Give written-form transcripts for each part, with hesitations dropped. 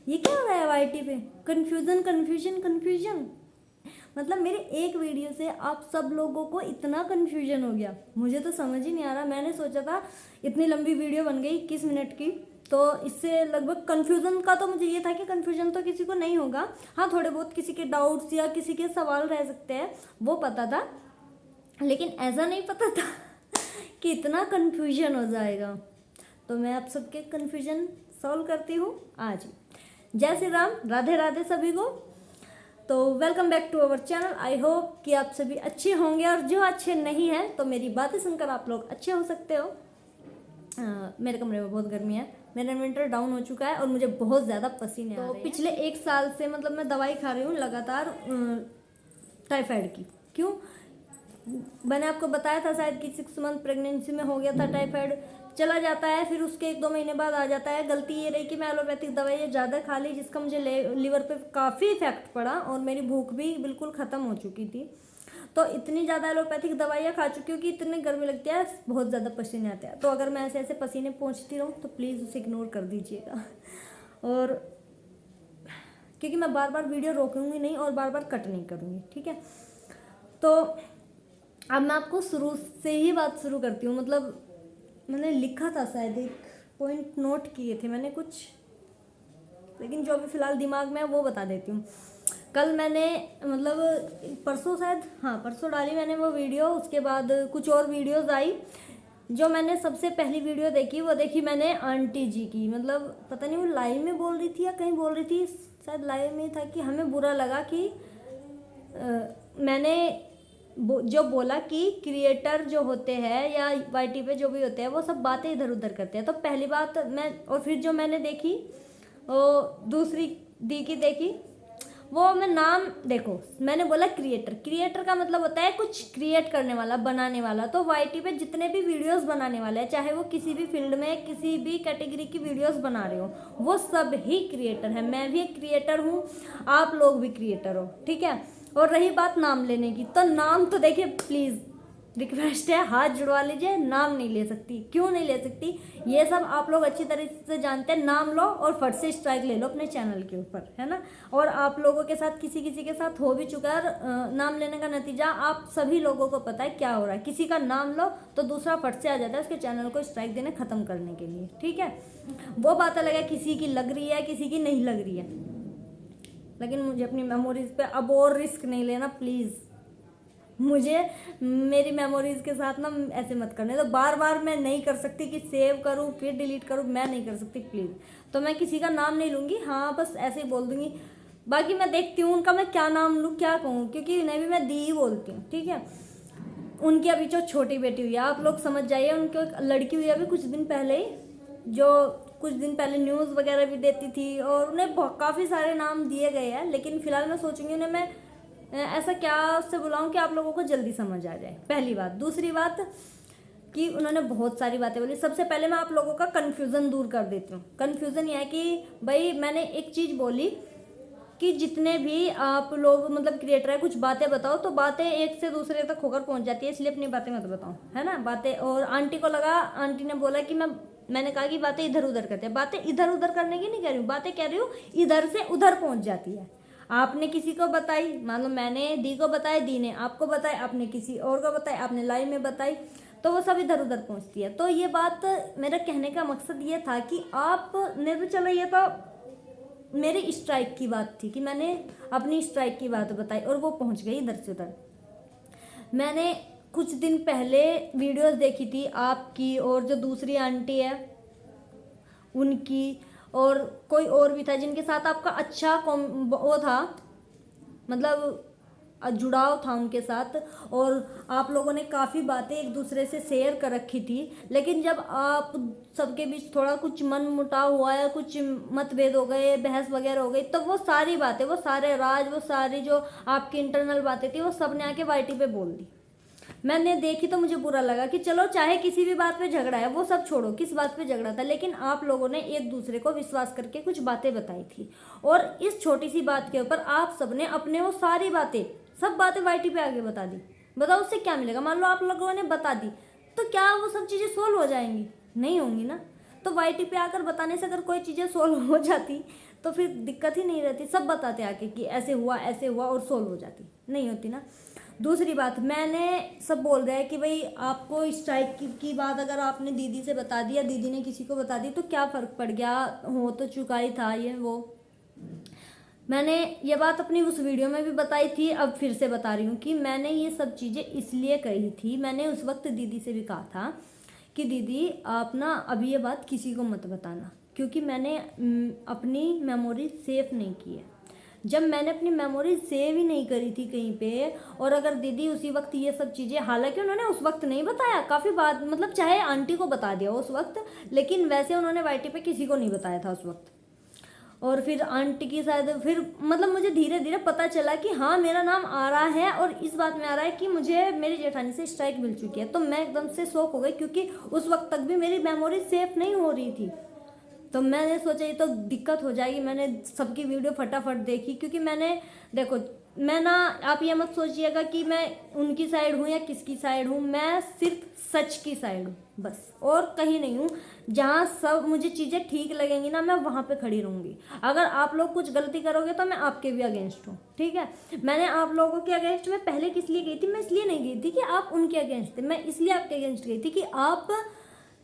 ये क्या हो रहा है वाईटी पे? कन्फ्यूज़न कन्फ्यूजन कन्फ्यूजन, मतलब मेरे एक वीडियो से आप सब लोगों को इतना कन्फ्यूजन हो गया, मुझे तो समझ ही नहीं आ रहा। मैंने सोचा था इतनी लंबी वीडियो बन गई 21 मिनट की, तो इससे लगभग कन्फ्यूज़न का तो मुझे ये था कि कन्फ्यूजन तो किसी को नहीं होगा, हाँ थोड़े बहुत किसी के डाउट्स या किसी के सवाल रह सकते हैं वो पता था, लेकिन ऐसा नहीं पता था कि इतना कन्फ्यूजन हो जाएगा। तो मैं आप सबके कन्फ्यूजन सॉल्व करती हूँ आज। जय श्री राम, राधे राधे सभी को। तो welcome back to our channel. I hope कि आप सभी अच्छे होंगे, और जो अच्छे नहीं हैं तो मेरी बातें सुनकर आप लोग अच्छे हो सकते हो। मेरे कमरे में बहुत गर्मी है, मेरा इन्वर्टर डाउन हो चुका है और मुझे बहुत ज़्यादा पसीने आ रहे हैं। पिछले 1 साल से मतलब मैं दवाई खा रही हूँ लगातार टाइफाइड की। क्यों? मैंने आपको बताया था शायद कि 6 मंथ प्रेगनेंसी में हो गया था टाइफाइड, चला जाता है फिर उसके 1-2 महीने बाद आ जाता है। गलती ये रही कि मैं एलोपैथिक दवाइयाँ ज़्यादा खा ली, जिसका मुझे लीवर पे काफ़ी इफेक्ट पड़ा और मेरी भूख भी बिल्कुल ख़त्म हो चुकी थी। तो इतनी ज़्यादा एलोपैथिक दवाइयाँ खा चुकी हूँ कि इतनी गर्मी लगती है, बहुत ज़्यादा पसीने आते हैं। तो अगर मैं ऐसे ऐसे पसीने पहुँचती रहूँ तो प्लीज़ उसे इग्नोर कर दीजिएगा। और क्योंकि मैं बार बार वीडियो रोकूंगी नहीं और बार बार कट नहीं करूँगी, ठीक है? तो अब मैं आपको शुरू से ही बात शुरू करती हूँ। मतलब मैंने लिखा था शायद, एक पॉइंट नोट किए थे मैंने कुछ, लेकिन जो अभी फ़िलहाल दिमाग में है वो बता देती हूँ। कल मैंने मतलब परसों शायद, हाँ परसों डाली मैंने वो वीडियो, उसके बाद कुछ और वीडियोज़ आई। जो मैंने सबसे पहली वीडियो देखी वो देखी मैंने आंटी जी की। मतलब पता नहीं वो लाइव में बोल रही थी या कहीं बोल रही थी, शायद लाइव में था, कि हमें बुरा लगा कि मैंने जो बोला कि क्रिएटर जो होते हैं या वाईटी पे जो भी होते हैं वो सब बातें इधर उधर करते हैं। तो पहली बात मैं, और फिर जो मैंने देखी वो दूसरी दी की देखी, वो मैं नाम देखो, मैंने बोला क्रिएटर। क्रिएटर का मतलब होता है कुछ क्रिएट करने वाला, बनाने वाला। तो वाईटी पे जितने भी वीडियोस बनाने वाले हैं, चाहे वो किसी भी फील्ड में किसी भी कैटेगरी की वीडियोस बना रहे हो, वो सब ही क्रिएटर है। मैं भी एक क्रिएटर हूँ, आप लोग भी क्रिएटर हो, ठीक है? और रही बात नाम लेने की, तो नाम तो देखिए प्लीज़ रिक्वेस्ट है, हाथ जुड़वा लीजिए, नाम नहीं ले सकती। क्यों नहीं ले सकती? ये सब आप लोग अच्छी तरीके से जानते हैं। नाम लो और फट से स्ट्राइक ले लो अपने चैनल के ऊपर, है ना? और आप लोगों के साथ किसी किसी के साथ हो भी चुका है। नाम लेने का नतीजा आप सभी लोगों को पता है क्या हो रहा है। किसी का नाम लो तो दूसरा फट से आ जाता है उसके चैनल को स्ट्राइक देने ख़त्म करने के लिए, ठीक है? वो बात अलग है, किसी की लग रही है किसी की नहीं लग रही है, लेकिन मुझे अपनी मेमोरीज पे अब और रिस्क नहीं लेना प्लीज़। मुझे मेरी मेमोरीज के साथ ना ऐसे मत करने। तो बार बार मैं नहीं कर सकती कि सेव करूँ फिर डिलीट करूँ, मैं नहीं कर सकती प्लीज़। तो मैं किसी का नाम नहीं लूँगी, हाँ बस ऐसे ही बोल दूँगी। बाकी मैं देखती हूँ उनका मैं क्या नाम लूँ क्या कहूँ, क्योंकि उन्हें भी मैं दी ही बोलती हूँ, ठीक है? उनकी अभी जो छोटी बेटी हुई है, आप लोग समझ जाइए, उनकी एक लड़की हुई है अभी कुछ दिन पहले ही, जो कुछ दिन पहले न्यूज़ वगैरह भी देती थी, और उन्हें काफ़ी सारे नाम दिए गए हैं। लेकिन फिलहाल मैं सोचूंगी उन्हें मैं ऐसा क्या उससे बुलाऊं कि आप लोगों को जल्दी समझ आ जाए, पहली बात। दूसरी बात कि उन्होंने बहुत सारी बातें बोली। सबसे पहले मैं आप लोगों का कन्फ्यूज़न दूर कर देती हूँ। कन्फ्यूज़न यह है कि भाई मैंने एक चीज़ बोली कि जितने भी आप लोग मतलब क्रिएटर है कुछ बातें बताओ, तो बातें एक से दूसरे तक होकर पहुंच जाती है, इसलिए अपनी बातें मत बताओ, है ना? बातें, और आंटी को लगा, आंटी ने बोला कि मैंने कहा कि बातें इधर उधर करते हैं। बातें इधर उधर करने की नहीं कह रही हूँ, बातें कह रही हूँ इधर से उधर पहुंच जाती है। आपने किसी को बताई, मान लो मैंने दी को बताई, दी ने आपको बताई, आपने किसी और को बताई, आपने लाइव में बताई, तो वो सब इधर उधर पहुंचती है। तो ये बात मेरा कहने का मकसद ये था कि आपने तो चलो, ये तो मेरी स्ट्राइक की बात थी कि मैंने अपनी स्ट्राइक की बात बताई और वो पहुंच गई इधर से उधर। मैंने कुछ दिन पहले वीडियोस देखी थी आपकी, और जो दूसरी आंटी है उनकी, और कोई और भी था जिनके साथ आपका अच्छा वो था, मतलब जुड़ाव था उनके साथ, और आप लोगों ने काफ़ी बातें एक दूसरे से शेयर कर रखी थी। लेकिन जब आप सबके बीच थोड़ा कुछ मन मुटाव हुआ या कुछ मतभेद हो गए, बहस वगैरह हो गई, तो वो सारी बातें, वो सारे राज, वो सारी जो आपकी इंटरनल बातें थी, वो सब ने आके वाईटी पे बोल दी। मैंने देखी तो मुझे बुरा लगा कि चलो चाहे किसी भी बात पे झगड़ा है, वो सब छोड़ो किस बात पे झगड़ा था, लेकिन आप लोगों ने एक दूसरे को विश्वास करके कुछ बातें बताई थी, और इस छोटी सी बात के ऊपर आप सबने अपने वो सारी बातें, सब बातें वाईटी पे आगे बता दी। बताओ उससे क्या मिलेगा? मान लो आप लोगों ने बता दी तो क्या वो सब चीज़ें सोल्व हो जाएंगी? नहीं होंगी ना। तो वाईटी पे आकर बताने से अगर कोई चीज़ें सोल्व हो जाती तो फिर दिक्कत ही नहीं रहती, सब बताते आके कि ऐसे हुआ और सोल्व हो जाती, नहीं होती ना। दूसरी बात, मैंने सब बोल रहे हैं कि भाई आपको स्ट्राइक की बात अगर आपने दीदी से बता दिया, दीदी ने किसी को बता दी तो क्या फ़र्क पड़ गया, हो तो चुका ही था ये वो। मैंने ये बात अपनी उस वीडियो में भी बताई थी, अब फिर से बता रही हूँ कि मैंने ये सब चीज़ें इसलिए कही थी। मैंने उस वक्त दीदी से भी कहा था कि दीदी आप ना अभी ये बात किसी को मत बताना, क्योंकि मैंने अपनी मेमोरी सेव नहीं की है। जब मैंने अपनी मेमोरी सेव ही नहीं करी थी कहीं पे, और अगर दीदी उसी वक्त ये सब चीज़ें, हालांकि उन्होंने उस वक्त नहीं बताया, काफ़ी बात मतलब चाहे आंटी को बता दिया उस वक्त, लेकिन वैसे उन्होंने वाईटी पे किसी को नहीं बताया था उस वक्त। और फिर आंटी की शायद फिर मतलब मुझे धीरे धीरे पता चला कि हाँ मेरा नाम आ रहा है, और इस बात में आ रहा है कि मुझे मेरी जेठानी से स्ट्राइक मिल चुकी है। तो मैं एकदम से शॉक हो गई, क्योंकि उस वक्त तक भी मेरी मेमोरी सेफ नहीं हो रही थी। तो मैंने सोचा ये तो दिक्कत हो जाएगी। मैंने सबकी वीडियो फटाफट देखी, क्योंकि मैंने देखो, मैं ना, आप ये मत सोचिएगा कि मैं उनकी साइड हूँ या किसकी साइड हूँ, मैं सिर्फ सच की साइड हूँ बस, और कहीं नहीं हूँ। जहाँ सब मुझे चीज़ें ठीक लगेंगी ना, मैं वहाँ पे खड़ी रहूँगी। अगर आप लोग कुछ गलती करोगे तो मैं आपके भी अगेंस्ट हूँ, ठीक है। मैंने आप लोगों के अगेंस्ट में पहले किस लिए गई थी, मैं इसलिए नहीं गई थी कि आप उनके अगेंस्ट थे, मैं इसलिए आपके अगेंस्ट गई थी कि आप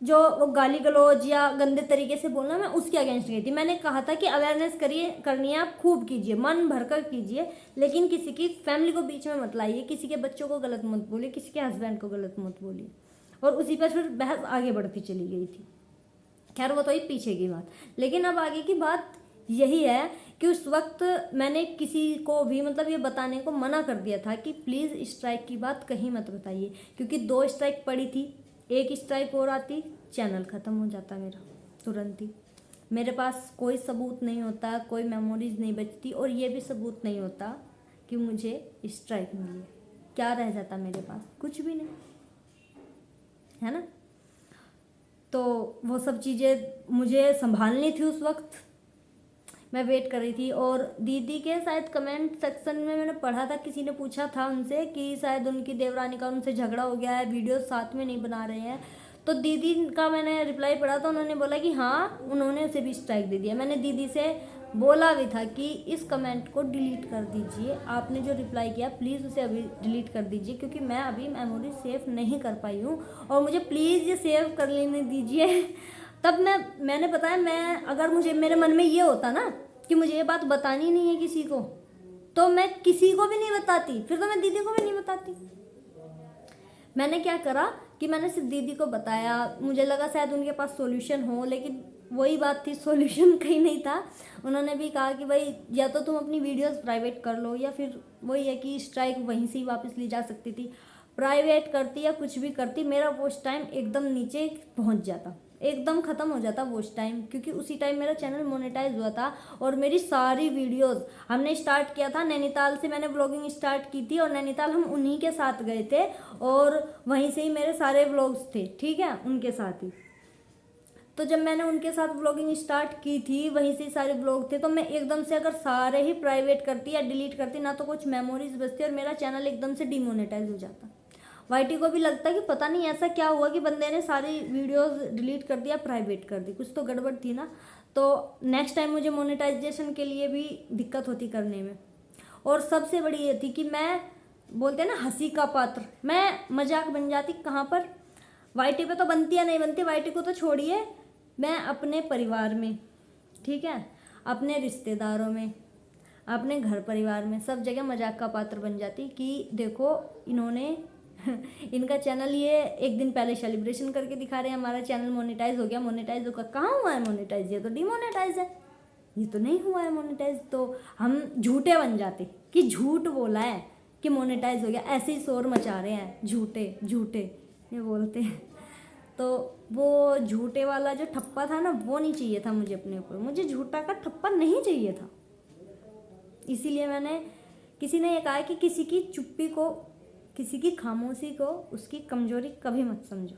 जो वो गाली गलौज या गंदे तरीके से बोलना, मैं उसके अगेंस्ट गई थी। मैंने कहा था कि अवेयरनेस करनी है, आप खूब कीजिए, मन भरकर कीजिए, लेकिन किसी की फैमिली को बीच में मत लाइए, किसी के बच्चों को गलत मत बोलिए, किसी के हस्बैंड को गलत मत बोलिए। और उसी पर फिर बहस आगे बढ़ती चली गई थी। खैर वो तो ही पीछे की बात, लेकिन अब आगे की बात यही है कि उस वक्त मैंने किसी को भी मतलब ये बताने को मना कर दिया था कि प्लीज़ स्ट्राइक की बात कहीं मत बताइए, क्योंकि 2 स्ट्राइक पड़ी थी, एक स्ट्राइक और आती, चैनल ख़त्म हो जाता मेरा तुरंत ही। मेरे पास कोई सबूत नहीं होता, कोई मेमोरीज नहीं बचती, और ये भी सबूत नहीं होता कि मुझे स्ट्राइक मिली है। क्या रह जाता मेरे पास, कुछ भी नहीं, है ना। तो वो सब चीज़ें मुझे संभालनी थी उस वक्त, मैं वेट कर रही थी। और दीदी के शायद कमेंट सेक्शन में मैंने पढ़ा था, किसी ने पूछा था उनसे कि शायद उनकी देवरानी का उनसे झगड़ा हो गया है, वीडियो साथ में नहीं बना रहे हैं। तो दीदी का मैंने रिप्लाई पढ़ा तो उन्होंने बोला कि हाँ उन्होंने उसे भी स्ट्राइक दे दिया। मैंने दीदी से बोला भी था कि इस कमेंट को डिलीट कर दीजिए, आपने जो रिप्लाई किया प्लीज़ उसे अभी डिलीट कर दीजिए, क्योंकि मैं अभी मेमोरी सेव नहीं कर पाई हूँ, और मुझे प्लीज़ ये सेव कर लेने दीजिए। तब मैंने बताया, मैं अगर मुझे मेरे मन में ये होता ना कि मुझे ये बात बतानी नहीं है किसी को, तो मैं किसी को भी नहीं बताती, फिर तो मैं दीदी को भी नहीं बताती। मैंने क्या करा कि मैंने सिर्फ दीदी को बताया, मुझे लगा शायद उनके पास सॉल्यूशन हो, लेकिन वही बात थी, सॉल्यूशन कहीं नहीं था। उन्होंने भी कहा कि भाई या तो तुम अपनी वीडियोस प्राइवेट कर लो, या फिर वही है कि स्ट्राइक वहीं से ही वापस ली जा सकती थी। प्राइवेट करती या कुछ भी करती, मेरा वॉच टाइम एकदम नीचे पहुंच जाता, एकदम ख़त्म हो जाता वॉच टाइम, क्योंकि उसी टाइम मेरा चैनल मोनेटाइज हुआ था। और मेरी सारी वीडियोस हमने स्टार्ट किया था नैनीताल से, मैंने व्लॉगिंग स्टार्ट की थी, और नैनीताल हम उन्हीं के साथ गए थे, और वहीं से ही मेरे सारे व्लॉग्स थे, ठीक है, उनके साथ ही। तो जब मैंने उनके साथ व्लॉगिंग स्टार्ट की थी, वहीं से सारे व्लॉग थे, तो मैं एकदम से अगर सारे ही प्राइवेट करती या डिलीट करती ना, तो कुछ मेमोरीज बचती और मेरा चैनल एकदम से डिमोनेटाइज हो जाता। वाईटी को भी लगता कि पता नहीं ऐसा क्या हुआ कि बंदे ने सारी वीडियोस डिलीट कर दिया, प्राइवेट कर दी, कुछ तो गड़बड़ थी ना। तो नेक्स्ट टाइम मुझे मोनेटाइजेशन के लिए भी दिक्कत होती करने में। और सबसे बड़ी ये थी कि मैं, बोलते हैं ना हंसी का पात्र, मैं मजाक बन जाती। कहाँ पर, वाईटी पे तो बनती या नहीं बनती, वाईटी को तो छोड़िए, मैं अपने परिवार में, ठीक है, अपने रिश्तेदारों में, अपने घर परिवार में, सब जगह मजाक का पात्र बन जाती कि देखो इन्होंने इनका चैनल ये एक दिन पहले सेलिब्रेशन करके दिखा रहे हैं, हमारा चैनल मोनेटाइज हो गया। मोनेटाइज होगा, कहाँ हुआ है मोनेटाइज, ये तो डिमोनेटाइज है, ये तो नहीं हुआ है मोनेटाइज। तो हम झूठे बन जाते कि झूठ बोला है कि मोनेटाइज हो गया, ऐसे ही शोर मचा रहे हैं, झूठे झूठे ये बोलते हैं। तो वो झूठे वाला जो ठप्पा था ना, वो नहीं चाहिए था मुझे अपने ऊपर, मुझे झूठा का ठप्पा नहीं चाहिए था। इसीलिए मैंने, किसी ने ये कहा कि किसी की चुप्पी को, किसी की खामोशी को उसकी कमजोरी कभी मत समझो।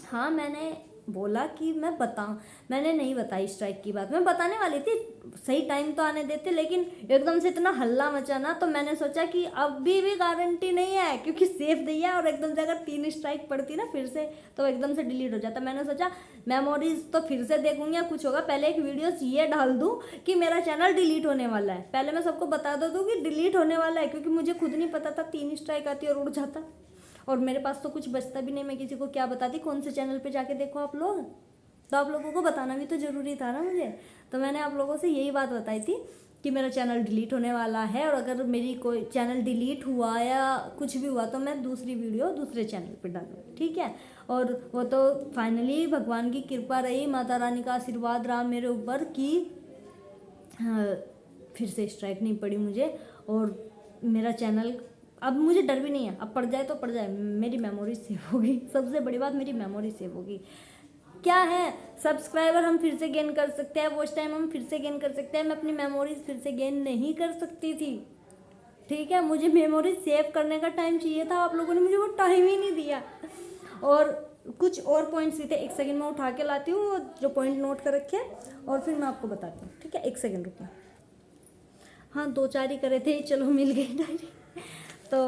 हाँ मैंने बोला कि मैं बताऊं, मैंने नहीं बताई स्ट्राइक की बात, मैं बताने वाली थी, सही टाइम तो आने देते, लेकिन एकदम से इतना हल्ला मचा ना, तो मैंने सोचा कि अभी भी गारंटी नहीं है, क्योंकि सेफ नहीं है, और एकदम से अगर 3 स्ट्राइक पड़ती ना फिर से तो एकदम से डिलीट हो जाता। मैंने सोचा मेमोरीज तो फिर से देखूंगी या कुछ होगा, पहले एक वीडियोस ये डाल दूं कि मेरा चैनल डिलीट होने वाला है, पहले मैं सबको बता दूँ कि डिलीट होने वाला है, क्योंकि मुझे खुद नहीं पता था 3 स्ट्राइक आती और उड़ जाता, और मेरे पास तो कुछ बचता भी नहीं, मैं किसी को क्या बताती, कौन से चैनल पर जाके देखो आप लोग, तो आप लोगों को बताना भी तो ज़रूरी था ना मुझे। तो मैंने आप लोगों से यही बात बताई थी कि मेरा चैनल डिलीट होने वाला है, और अगर मेरी कोई चैनल डिलीट हुआ या कुछ भी हुआ तो मैं दूसरी वीडियो दूसरे चैनल पर डालूँ, ठीक है। और वो तो फाइनली भगवान की कृपा रही, माता रानी का आशीर्वाद रहा मेरे ऊपर कि फिर से स्ट्राइक नहीं पड़ी मुझे, और मेरा चैनल अब मुझे डर भी नहीं है, अब पड़ जाए तो पड़ जाए, मेरी मेमोरी सेव होगी, सबसे बड़ी बात मेरी मेमोरी सेव होगी। क्या है, सब्सक्राइबर हम फिर से गेन कर सकते हैं, वॉच टाइम हम फिर से गेन कर सकते हैं, मैं अपनी मेमोरीज फिर से गेन नहीं कर सकती थी, ठीक है। मुझे मेमोरीज सेव करने का टाइम चाहिए था, आप लोगों ने मुझे वो टाइम ही नहीं दिया। और कुछ और पॉइंट्स भी थे, एक सेकंड में उठा के लाती हूँ जो पॉइंट नोट कर रखे और फिर मैं आपको बताती हूँ, ठीक है। एक सेकंड रुकिए। हाँ 2-4 ही करे थे, चलो मिल गई डायरी। तो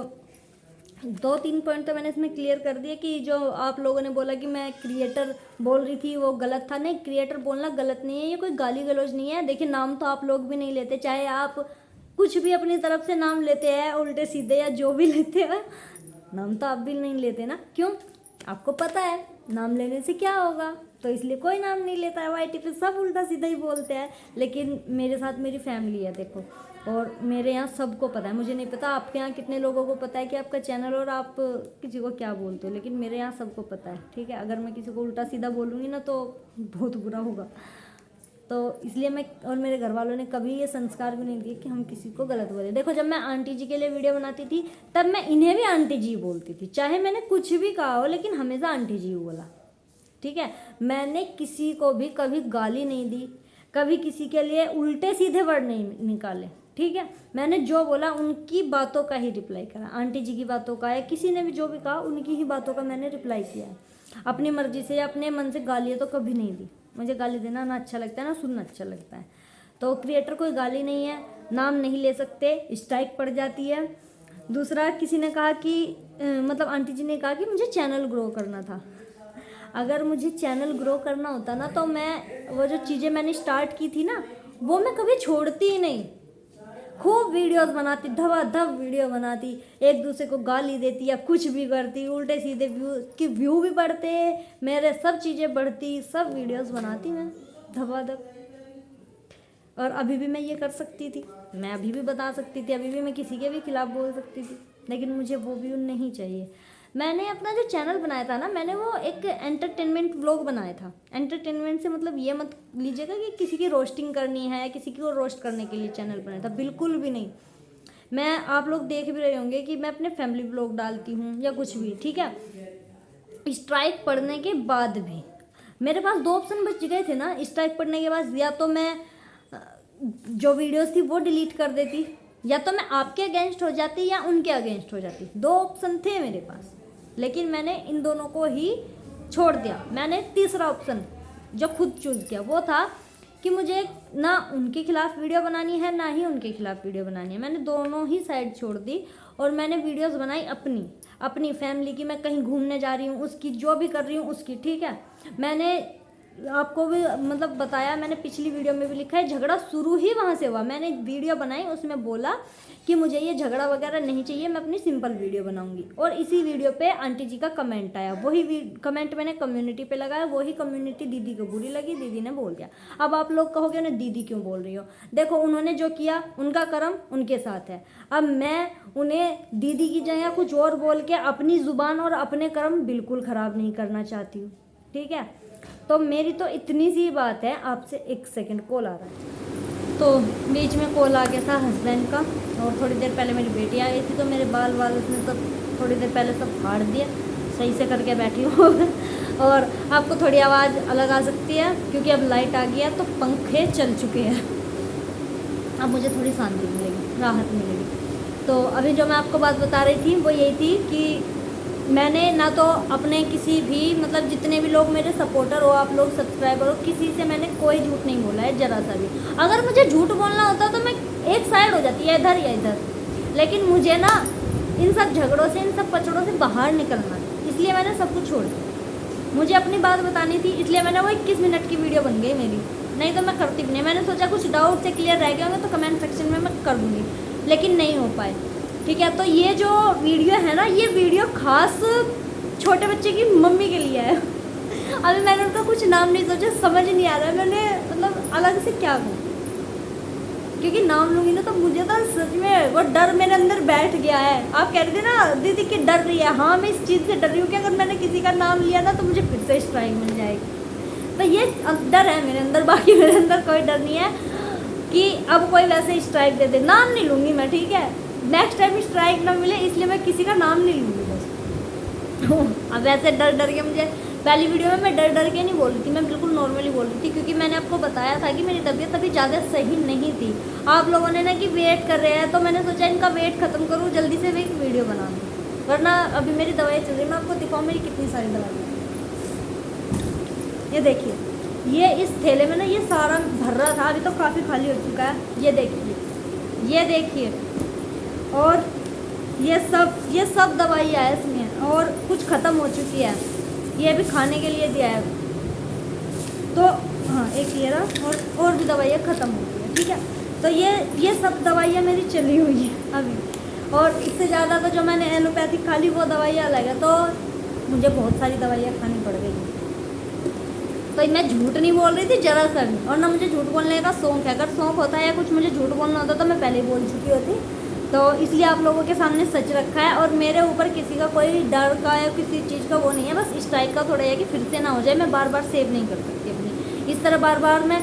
2-3 पॉइंट तो मैंने इसमें क्लियर कर दिए कि जो आप लोगों ने बोला कि मैं क्रिएटर बोल रही थी वो गलत था, नहीं, क्रिएटर बोलना गलत नहीं है, ये कोई गाली गलौज नहीं है। देखिए नाम तो आप लोग भी नहीं लेते, चाहे आप कुछ भी अपनी तरफ से नाम लेते हैं, उल्टे सीधे या जो भी लेते हैं, नाम तो आप भी नहीं लेते ना, क्यों? आपको पता है नाम लेने से क्या होगा, तो इसलिए कोई नाम नहीं लेता है। YT पे सब उल्टा सीधा ही बोलते हैं, लेकिन मेरे साथ मेरी फैमिली है देखो, और मेरे यहाँ सबको पता है, मुझे नहीं पता आपके यहाँ कितने लोगों को पता है कि आपका चैनल और आप किसी को क्या बोलते हो, लेकिन मेरे यहाँ सबको पता है, ठीक है। अगर मैं किसी को उल्टा सीधा बोलूँगी ना तो बहुत बुरा होगा, तो इसलिए मैं और मेरे घर वालों ने कभी ये संस्कार भी नहीं दिए कि हम किसी को गलत बोले। देखो जब मैं आंटी जी के लिए वीडियो बनाती थी तब मैं इन्हें भी आंटी जी बोलती थी, चाहे मैंने कुछ भी कहा हो, लेकिन हमेशा आंटी जी बोला, ठीक है। मैंने किसी को भी कभी गाली नहीं दी, कभी किसी के लिए उल्टे सीधे वर्ड नहीं निकाले, ठीक है। मैंने जो बोला उनकी बातों का ही रिप्लाई करा, आंटी जी की बातों का या किसी ने भी जो भी कहा उनकी ही बातों का मैंने रिप्लाई किया है। अपनी मर्जी से या अपने मन से गालियाँ तो कभी नहीं दी, मुझे गाली देना ना अच्छा लगता है ना सुनना अच्छा लगता है। तो क्रिएटर कोई गाली नहीं है, नाम नहीं ले सकते, स्ट्राइक पड़ जाती है। दूसरा किसी ने कहा कि मतलब आंटी जी ने कहा कि मुझे चैनल ग्रो करना था। अगर मुझे चैनल ग्रो करना होता ना तो मैं वो जो चीज़ें मैंने स्टार्ट की थी ना वो मैं कभी छोड़ती ही नहीं, खूब वीडियोस बनाती, धबाधब वीडियो बनाती, एक दूसरे को गाली देती या कुछ भी करती, उल्टे सीधे व्यू भी बढ़ते, मेरे सब चीज़ें बढ़ती, सब वीडियोस बनाती मैं धबाधब। और अभी भी मैं ये कर सकती थी, मैं अभी भी बता सकती थी, अभी भी मैं किसी के भी खिलाफ बोल सकती थी, लेकिन मुझे वो व्यू नहीं चाहिए। मैंने अपना जो चैनल बनाया था ना, मैंने वो एक एंटरटेनमेंट व्लॉग बनाया था। एंटरटेनमेंट से मतलब ये मत लीजिएगा कि किसी की रोस्टिंग करनी है या किसी को रोस्ट करने के लिए चैनल बनाया था, बिल्कुल भी नहीं। मैं आप लोग देख भी रहे होंगे कि मैं अपने फैमिली व्लॉग डालती हूँ या कुछ भी, ठीक है। स्ट्राइक पड़ने के बाद भी मेरे पास 2 ऑप्शन बच गए थे ना स्ट्राइक पड़ने के बाद, या तो मैं जो वीडियोस थी वो डिलीट कर देती, या तो मैं आपके अगेंस्ट हो जाती या उनके अगेंस्ट हो जाती। 2 ऑप्शन थे मेरे पास, लेकिन मैंने इन दोनों को ही छोड़ दिया। मैंने तीसरा ऑप्शन जो खुद चूज़ किया वो था कि मुझे ना उनके खिलाफ वीडियो बनानी है ना ही उनके खिलाफ वीडियो बनानी है। मैंने दोनों ही साइड छोड़ दी और मैंने वीडियोस बनाई अपनी फैमिली की, मैं कहीं घूमने जा रही हूँ उसकी, जो भी कर रही हूँ उसकी, ठीक है। मैंने आपको भी मतलब बताया, मैंने पिछली वीडियो में भी लिखा है, झगड़ा शुरू ही वहाँ से हुआ। मैंने वीडियो बनाई उसमें बोला कि मुझे ये झगड़ा वगैरह नहीं चाहिए, मैं अपनी सिंपल वीडियो बनाऊंगी, और इसी वीडियो पे आंटी जी का कमेंट आया, वही कमेंट मैंने कम्युनिटी पे लगाया, वही कम्युनिटी दीदी को बुरी लगी, दीदी ने बोल दिया। अब आप लोग कहोगे ना दीदी क्यों बोल रही हो, देखो उन्होंने जो किया उनका कर्म उनके साथ है। अब मैं उन्हें दीदी की जगह कुछ और बोल के अपनी ज़ुबान और अपने कर्म बिल्कुल ख़राब नहीं करना चाहती हूँ, ठीक है। तो मेरी तो इतनी सी बात है आपसे। एक सेकंड कॉल आ रहा है, तो बीच में कॉल आ गया था हस्बैंड का, और थोड़ी देर पहले मेरी बेटी आ गई थी, तो मेरे बाल उसने सब थोड़ी देर पहले सब फाड़ दिया, सही से करके बैठी हूँ। और आपको थोड़ी आवाज़ अलग आ सकती है क्योंकि अब लाइट आ गई है तो पंखे चल चुके हैं, अब मुझे थोड़ी शांति मिलेगी, राहत मिलेगी। तो अभी जो मैं आपको बात बता रही थी वो यही थी कि मैंने ना तो अपने किसी भी मतलब जितने भी लोग मेरे सपोर्टर हो, आप लोग सब्सक्राइबर हो, किसी से मैंने कोई झूठ नहीं बोला है ज़रा सा भी। अगर मुझे झूठ बोलना होता तो मैं एक साइड हो जाती है, इधर या इधर, लेकिन मुझे ना इन सब झगड़ों से, इन सब पचड़ों से बाहर निकलना है, इसलिए मैंने सब कुछ छोड़ दिया। मुझे अपनी बात बतानी थी, इसलिए मैंने वो 21 मिनट की वीडियो बन गई मेरी, नहीं तो मैं करती भी नहीं। मैंने सोचा कुछ डाउट से क्लियर रह गए होंगे तो कमेंट सेक्शन में मैं कर दूँगी, लेकिन नहीं हो पाए। ठीक है, तो ये जो वीडियो है ना, ये वीडियो खास छोटे बच्चे की मम्मी के लिए है। अभी मैंने उनका कुछ नाम नहीं सोचा, समझ नहीं आ रहा है मैंने मतलब अलग से क्या कहूँ, क्योंकि नाम लूँगी ना तो मुझे तो सच में वो डर मेरे अंदर बैठ गया है। आप कह रहे थे ना दीदी कि डर रही है, हाँ मैं इस चीज़ से डर रही हूँ कि अगर मैंने किसी का नाम लिया ना तो मुझे फिर से स्ट्राइक मिल जाएगी। तो ये डर है मेरे अंदर, बाकी मेरे अंदर कोई डर नहीं है कि अब कोई वैसे स्ट्राइक दे दे। नाम नहीं लूँगी मैं, ठीक है, नेक्स्ट टाइम स्ट्राइक ना मिले इसलिए मैं किसी का नाम नहीं लूँगी बस। अब वैसे डर डर के मुझे पहली वीडियो में मैं डर डर के नहीं बोल रही थी, मैं बिल्कुल नॉर्मली बोल रही थी, क्योंकि मैंने आपको बताया था कि मेरी तबीयत अभी ज़्यादा सही नहीं थी। आप लोगों ने ना कि वेट कर रहे हैं, तो मैंने सोचा इनका वेट ख़त्म करूँ, जल्दी से मैं एक वीडियो बना दूँ, वरना अभी मेरी दवाई चल रही है। मैं आपको दिखाऊँ मेरी कितनी सारी दवाई। ये देखिए, ये इस थैले में ना ये सारा भर रहा था, अभी तो काफ़ी खाली हो चुका है। ये देखिए, ये देखिए, और ये सब दवाइयाँ है इसमें, और कुछ ख़त्म हो चुकी है, ये भी खाने के लिए दिया है। तो हाँ, एक ये रहा, और भी दवाइयाँ ख़त्म हो गई है। ठीक है, तो ये सब दवाइयाँ मेरी चली हुई है अभी, और इससे ज़्यादा तो जो मैंने एलोपैथिक खा ली वो दवाइयाँ अलग है, तो मुझे बहुत सारी दवाइयाँ खानी पड़ गई। तो मैं झूठ नहीं बोल रही थी ज़रा सा भी, और ना मुझे झूठ बोलने का शौक है। अगर शौक होता है या कुछ मुझे झूठ बोलना होता तो मैं पहले बोल चुकी होती। तो इसलिए आप लोगों के सामने सच रखा है, और मेरे ऊपर किसी का कोई डर का या किसी चीज़ का वो नहीं है। बस इस टाइप का थोड़ा है कि फिर से ना हो जाए, मैं बार बार सेव नहीं कर सकती अपनी, इस तरह बार बार मैं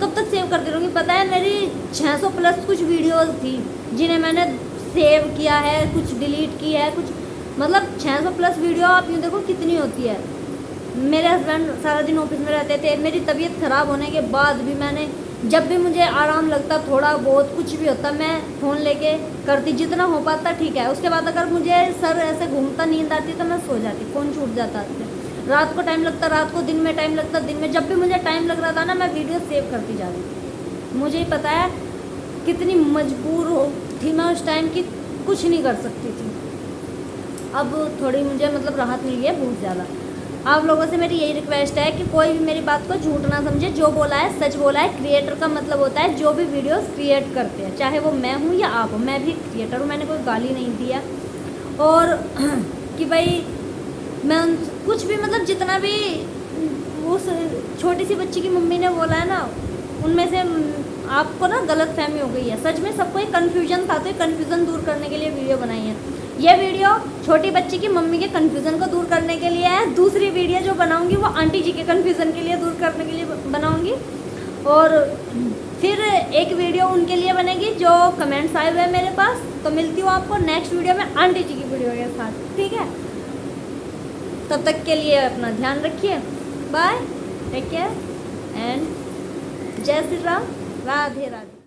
कब तक सेव करती रहूँगी। पता है मेरी 600 प्लस कुछ वीडियोज़ थी जिन्हें मैंने सेव किया है, कुछ डिलीट की है, कुछ मतलब 600 प्लस वीडियो आप यूँ देखो कितनी होती है। मेरे हस्बैंड सारा दिन ऑफिस में रहते थे, मेरी तबीयत ख़राब होने के बाद भी मैंने जब भी मुझे आराम लगता, थोड़ा बहुत कुछ भी होता, मैं फ़ोन लेके करती जितना हो पाता। ठीक है, उसके बाद अगर मुझे सर ऐसे घूमता, नींद आती तो मैं सो जाती, फ़ोन छूट जाता। रात को टाइम लगता रात को, दिन में टाइम लगता दिन में, जब भी मुझे टाइम लग रहा था ना मैं वीडियो सेव करती जा रही थी। मुझे ही पता है कितनी मजबूर हो थी मैं उस टाइम की, कुछ नहीं कर सकती थी। अब थोड़ी मुझे मतलब राहत मिली है बहुत ज़्यादा। आप लोगों से मेरी यही रिक्वेस्ट है कि कोई भी मेरी बात को झूठ ना समझे, जो बोला है सच बोला है। क्रिएटर का मतलब होता है जो भी वीडियोस क्रिएट करते हैं, चाहे वो मैं हूँ या आप हो, मैं भी क्रिएटर हूँ, मैंने कोई गाली नहीं दी है। और कि भाई मैं कुछ भी मतलब जितना भी उस छोटी सी बच्ची की मम्मी ने बोला है ना, उनमें से आपको ना गलत फहमी हो गई है। सच में सबको एक कन्फ्यूजन था, तो कन्फ्यूज़न दूर करने के लिए वीडियो बनाई है। ये वीडियो छोटी बच्ची की मम्मी के कन्फ्यूज़न को दूर करने के लिए है। दूसरी वीडियो जो बनाऊंगी वो आंटी जी के कन्फ्यूज़न के लिए दूर करने के लिए बनाऊंगी, और फिर एक वीडियो उनके लिए बनेगी जो कमेंट्स आए हुए हैं मेरे पास। तो मिलती हूँ आपको नेक्स्ट वीडियो में आंटी जी की वीडियो के साथ, ठीक है। तब तक के लिए अपना ध्यान रखिए, बाय, टेक केयर एंड जय श्री राम, राधे राधे।